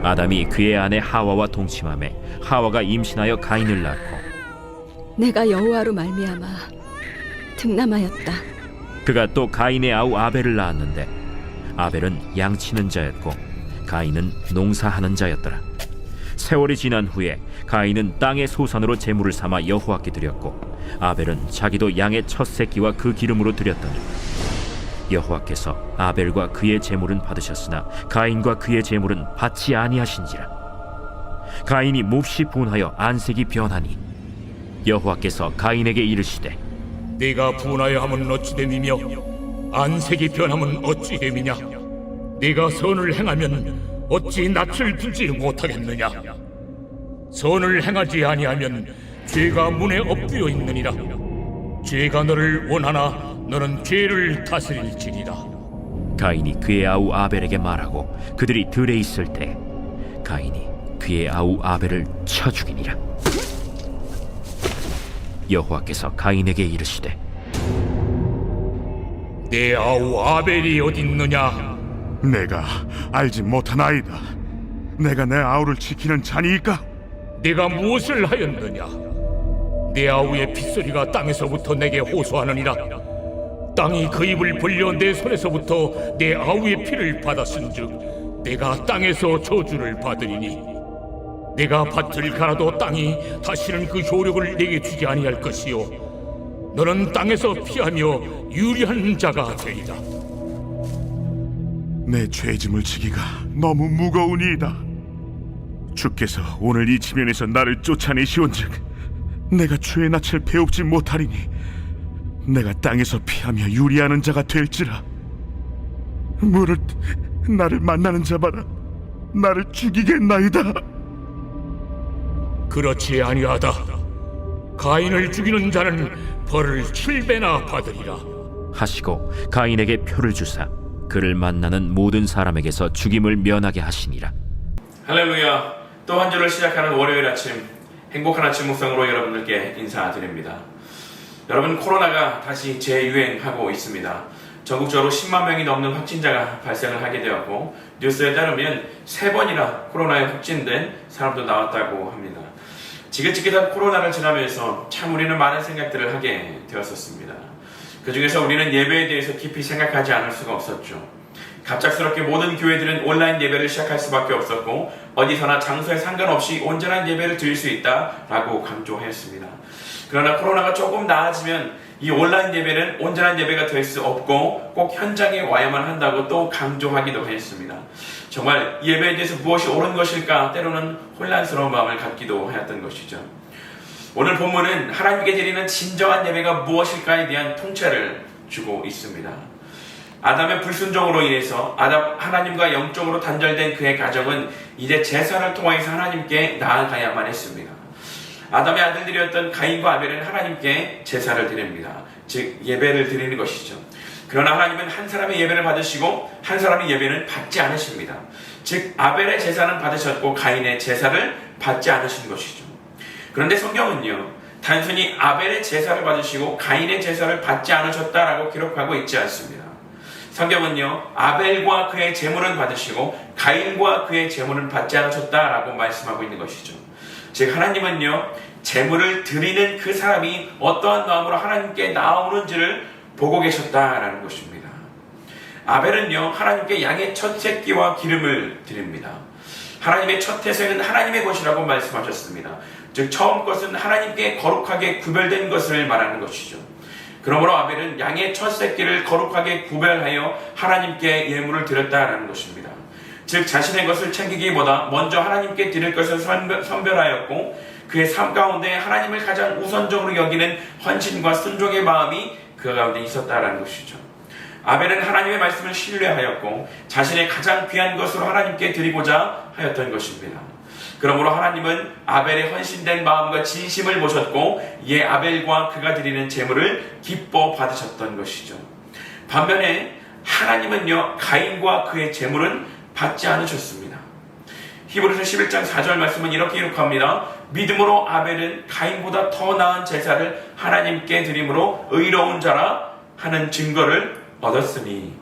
아담이 그의 아내 하와와 동침하매 하와가 임신하여 가인을 낳고 내가 여호와로 말미암아 득남하였다. 그가 또 가인의 아우 아벨을 낳았는데 아벨은 양치는 자였고 가인은 농사하는 자였더라. 세월이 지난 후에 가인은 땅의 소산으로 제물을 삼아 여호와께 드렸고 아벨은 자기도 양의 첫 새끼와 그 기름으로 드렸더니 여호와께서 아벨과 그의 제물은 받으셨으나 가인과 그의 제물은 받지 아니하신지라. 가인이 몹시 분하여 안색이 변하니 여호와께서 가인에게 이르시되 네가 분하여 함은 어찌 됨이며 안색이 변함은 어찌 됨이냐. 네가 선을 행하면 어찌 낯을 들지 못하겠느냐. 선을 행하지 아니하면 죄가 문에 엎드려 있느니라. 죄가 너를 원하나 너는 죄를 다스릴지니라. 가인이 그의 아우 아벨에게 말하고 그들이 들에 있을 때 가인이 그의 아우 아벨을 쳐 죽이니라. 여호와께서 가인에게 이르시되 내 아우 아벨이 어딨느냐. 내가 알지 못하나이다. 내가 내 아우를 지키는 자니이까? 네가 무엇을 하였느냐. 내 아우의 핏소리가 땅에서부터 내게 호소하느니라. 땅이 그 입을 벌려 내 손에서부터 내 아우의 피를 받았은즉 내가 땅에서 저주를 받으리니 내가 밭을 갈아도 땅이 다시는 그 효력을 내게 주지 아니할 것이요 너는 땅에서 피하며 유리한 자가 되리라. 내 죄짐을 지기가 너무 무거우니이다. 주께서 오늘 이 지면에서 나를 쫓아내시온즉 내가 주의 낯을 배웁지 못하리니 내가 땅에서 피하며 유리하는 자가 될지라. 무릇 나를 만나는 자마다 나를 죽이겠나이다. 그렇지 아니하다. 가인을 죽이는 자는 벌을 7배나 받으리라. 하시고 가인에게 표를 주사 그를 만나는 모든 사람에게서 죽임을 면하게 하시니라. 할렐루야. 또 한 주를 시작하는 월요일 아침, 행복한 아침 묵상으로 여러분들께 인사드립니다. 여러분, 코로나가 다시 재유행하고 있습니다. 전국적으로 10만 명이 넘는 확진자가 발생을 하게 되었고 뉴스에 따르면 3번이나 코로나에 확진된 사람도 나왔다고 합니다. 지긋지긋한 코로나를 지나면서 참 우리는 많은 생각들을 하게 되었었습니다. 그 중에서 우리는 예배에 대해서 깊이 생각하지 않을 수가 없었죠. 갑작스럽게 모든 교회들은 온라인 예배를 시작할 수밖에 없었고 어디서나 장소에 상관없이 온전한 예배를 드릴 수 있다라고 강조했습니다. 그러나 코로나가 조금 나아지면 이 온라인 예배는 온전한 예배가 될 수 없고 꼭 현장에 와야만 한다고 또 강조하기도 했습니다. 정말 예배에 대해서 무엇이 옳은 것일까 때로는 혼란스러운 마음을 갖기도 하였던 것이죠. 오늘 본문은 하나님께 드리는 진정한 예배가 무엇일까에 대한 통찰을 주고 있습니다. 아담의 불순종으로 인해서 하나님과 영적으로 단절된 그의 가정은 이제 제사를 통해서 하나님께 나아가야만 했습니다. 아담의 아들들이었던 가인과 아벨은 하나님께 제사를 드립니다. 즉 예배를 드리는 것이죠. 그러나 하나님은 한 사람의 예배를 받으시고 한 사람의 예배는 받지 않으십니다. 즉 아벨의 제사는 받으셨고 가인의 제사를 받지 않으신 것이죠. 그런데 성경은요, 단순히 아벨의 제사를 받으시고 가인의 제사를 받지 않으셨다라고 기록하고 있지 않습니다. 성경은요, 아벨과 그의 제물은 받으시고 가인과 그의 제물은 받지 않으셨다라고 말씀하고 있는 것이죠. 즉 하나님은요, 제물을 드리는 그 사람이 어떠한 마음으로 하나님께 나오는지를 보고 계셨다라는 것입니다. 아벨은요, 하나님께 양의 첫 새끼와 기름을 드립니다. 하나님의 첫 태생은 하나님의 것이라고 말씀하셨습니다. 즉 처음 것은 하나님께 거룩하게 구별된 것을 말하는 것이죠. 그러므로 아벨은 양의 첫 새끼를 거룩하게 구별하여 하나님께 예물을 드렸다라는 것입니다. 즉 자신의 것을 챙기기보다 먼저 하나님께 드릴 것을 선별하였고 그의 삶 가운데 하나님을 가장 우선적으로 여기는 헌신과 순종의 마음이 그 가운데 있었다라는 것이죠. 아벨은 하나님의 말씀을 신뢰하였고 자신의 가장 귀한 것으로 하나님께 드리고자 하였던 것입니다. 그러므로 하나님은 아벨의 헌신된 마음과 진심을 보셨고 이에 아벨과 그가 드리는 제물을 기뻐 받으셨던 것이죠. 반면에 하나님은요, 가인과 그의 제물은 받지 않으셨습니다. 히브리서 11장 4절 말씀은 이렇게 기록합니다. 믿음으로 아벨은 가인보다 더 나은 제사를 하나님께 드림으로 의로운 자라 하는 증거를 얻었으니.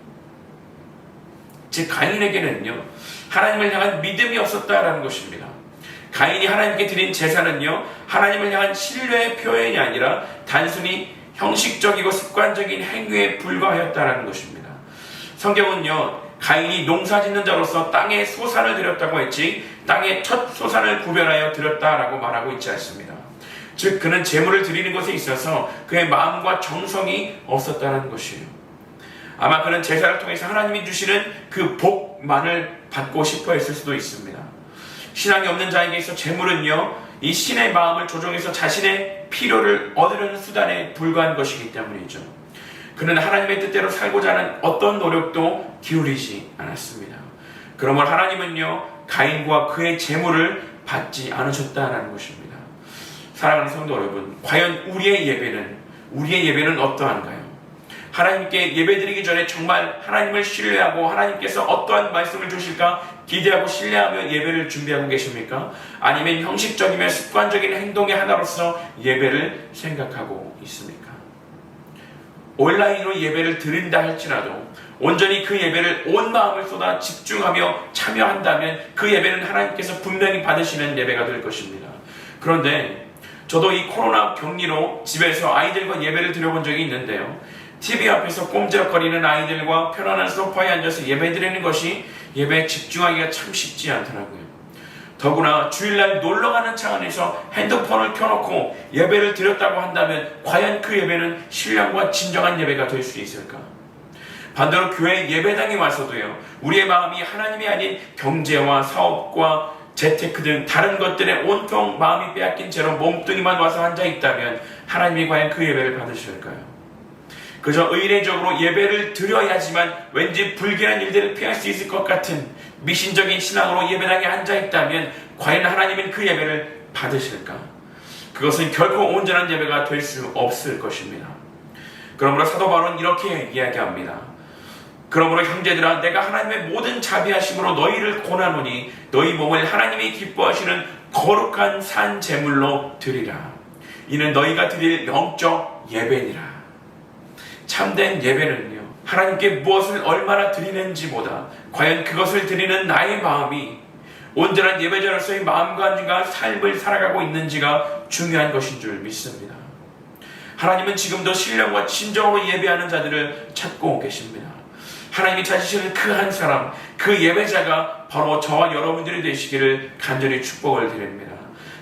즉 가인에게는요 하나님을 향한 믿음이 없었다라는 것입니다. 가인이 하나님께 드린 제사는요 하나님을 향한 신뢰의 표현이 아니라 단순히 형식적이고 습관적인 행위에 불과하였다라는 것입니다. 성경은요 가인이 농사짓는 자로서 땅에 소산을 드렸다고 했지 땅의 첫 소산을 구별하여 드렸다라고 말하고 있지 않습니다. 즉 그는 제물을 드리는 것에 있어서 그의 마음과 정성이 없었다는 것이에요. 아마 그는 제사를 통해서 하나님이 주시는 그 복만을 받고 싶어 했을 수도 있습니다. 신앙이 없는 자에게 있어 제물은요 이 신의 마음을 조종해서 자신의 필요를 얻으려는 수단에 불과한 것이기 때문이죠. 그는 하나님의 뜻대로 살고자 하는 어떤 노력도 기울이지 않았습니다. 그러므로 하나님은요 가인과 그의 제물을 받지 않으셨다는 것입니다. 사랑하는 성도 여러분, 과연 우리의 예배는 어떠한가요? 하나님께 예배드리기 전에 정말 하나님을 신뢰하고 하나님께서 어떠한 말씀을 주실까 기대하고 신뢰하며 예배를 준비하고 계십니까? 아니면 형식적이며 습관적인 행동의 하나로서 예배를 생각하고 있습니까? 온라인으로 예배를 드린다 할지라도 온전히 그 예배를 온 마음을 쏟아 집중하며 참여한다면 그 예배는 하나님께서 분명히 받으시는 예배가 될 것입니다. 그런데 저도 이 코로나 격리로 집에서 아이들과 예배를 드려본 적이 있는데요. TV 앞에서 꼼지락거리는 아이들과 편안한 소파에 앉아서 예배드리는 것이 예배에 집중하기가 참 쉽지 않더라고요. 더구나 주일날 놀러가는 차 안에서 핸드폰을 켜놓고 예배를 드렸다고 한다면 과연 그 예배는 신령과 진정한 예배가 될 수 있을까? 반대로 교회 예배당에 와서도요 우리의 마음이 하나님이 아닌 경제와 사업과 재테크 등 다른 것들에 온통 마음이 빼앗긴 채로 몸뚱이만 와서 앉아있다면 하나님이 과연 그 예배를 받으실까요? 그저 의례적으로 예배를 드려야지만 왠지 불길한 일들을 피할 수 있을 것 같은 미신적인 신앙으로 예배당에 앉아있다면 과연 하나님은 그 예배를 받으실까? 그것은 결코 온전한 예배가 될 수 없을 것입니다. 그러므로 사도 바울은 이렇게 이야기합니다. 그러므로 형제들아 내가 하나님의 모든 자비하심으로 너희를 권하노니 너희 몸을 하나님이 기뻐하시는 거룩한 산 제물로 드리라. 이는 너희가 드릴 영적 예배니라. 참된 예배는요 하나님께 무엇을 얼마나 드리는지보다 과연 그것을 드리는 나의 마음이 온전한 예배자로서의 마음가짐과 삶을 살아가고 있는지가 중요한 것인 줄 믿습니다. 하나님은 지금도 신령과 진정으로 예배하는 자들을 찾고 계십니다. 하나님이 찾으시는 그 한 사람, 그 예배자가 바로 저와 여러분들이 되시기를 간절히 축복을 드립니다.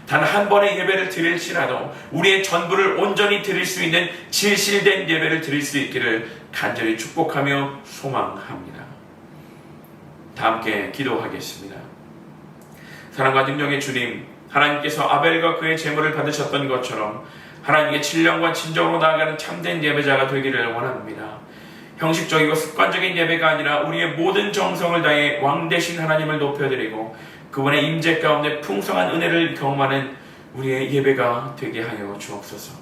단 한 번의 예배를 드릴지라도 우리의 전부를 온전히 드릴 수 있는 진실된 예배를 드릴 수 있기를 간절히 축복하며 소망합니다. 다 함께 기도하겠습니다. 사랑과 능력의 주님, 하나님께서 아벨과 그의 제물을 받으셨던 것처럼 하나님께 진령과 진정으로 나아가는 참된 예배자가 되기를 원합니다. 형식적이고 습관적인 예배가 아니라 우리의 모든 정성을 다해 왕 되신 하나님을 높여드리고 그분의 임재 가운데 풍성한 은혜를 경험하는 우리의 예배가 되게 하여 주옵소서.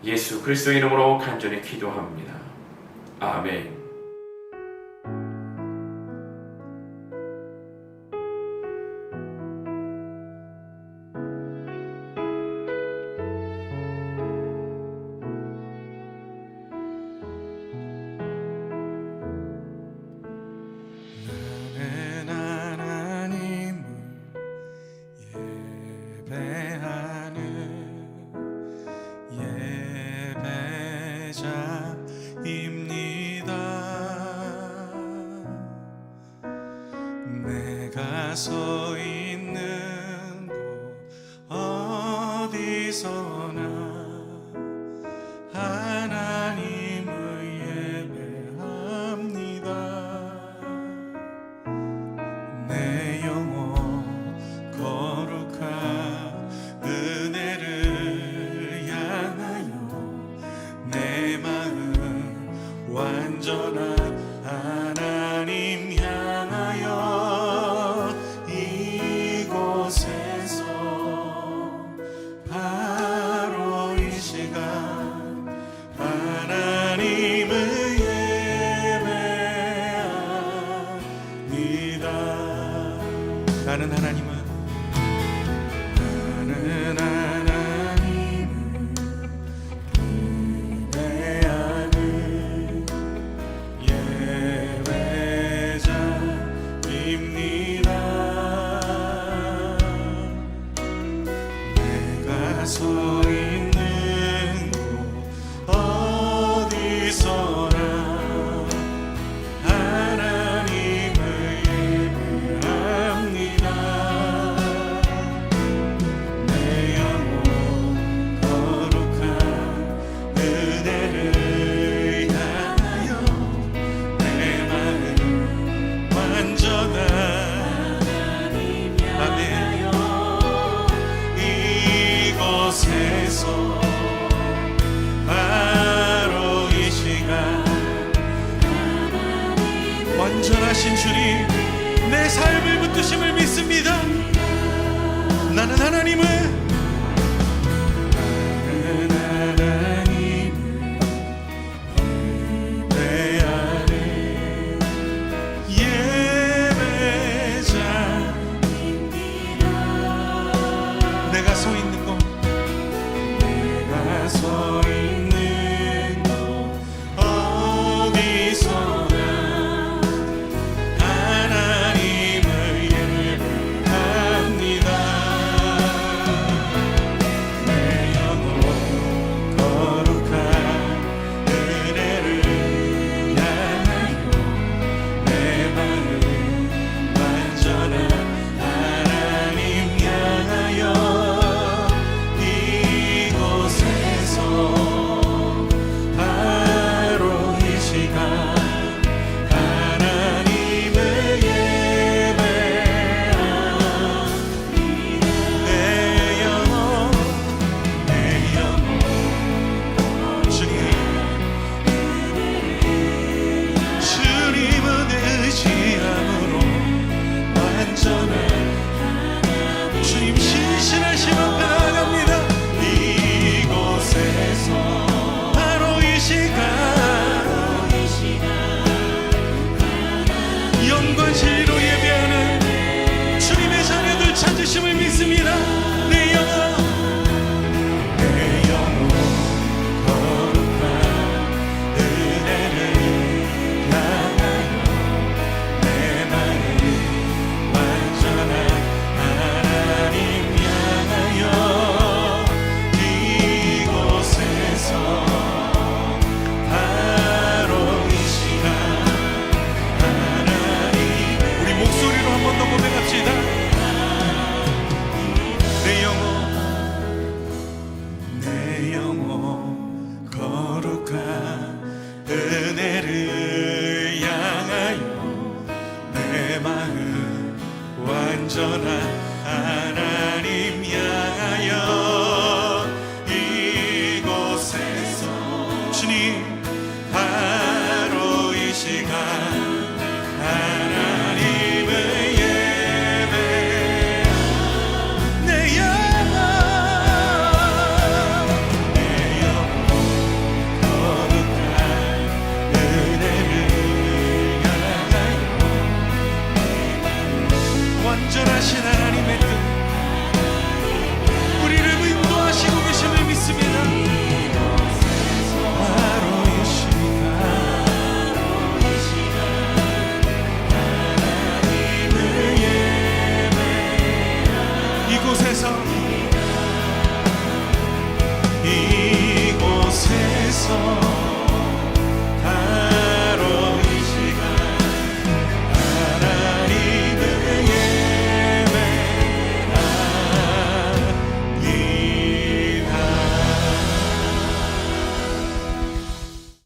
예수 그리스도의 이름으로 간절히 기도합니다. 아멘. 서 있는 곳 어디서나 하나님을 예배합니다. 내 영혼 거룩한 은혜를 향하여 내 마음 완전한 하나님 향하여 이곳에서 바로 이 시간 하나님을 예배합니다. 나는 하나님을 예배하는 완전하신 주님, 내 삶을 붙드심을 믿습니다. 나는 하나님을 내 안에 예배자, 내가 서 있는 곳, 내가 서 있는 곳 어디서나 하나님을 예배합니다. 내 영혼 거룩한 은혜를 향하여, 내 마음 완전한 하나님 향하여, 이곳에서 바로 이 시간 하나님을 예배합니다. 내 영혼 주님은 의지함으로 완전한 주님 신실하심 앞에 나아갑니다. 이곳에서 바로 이 시간 영과 진리로 예배하는 주님의 자녀들 찾으심을 믿습니다. 내 영혼 거룩한 은혜를 향하여, 내 마음 완전한 하나님 향하여, 이곳에서 바로 이 시간 하나님, 우리 목소리로 한 번 더 고백합시다. 내 영혼 거룩한 은혜를 향하여, 내 마음 완전한 하나님 향하여, 이곳에서 주님 바로 이 시간 하나님을 예배합니다. 내 영혼 거룩한 은혜를 향하여, 완전하신 하나님의 뜻, 우리를 인도하시고 계심을 믿습니다. 바로 이 시간 하나님을 예배합니다. 이곳에서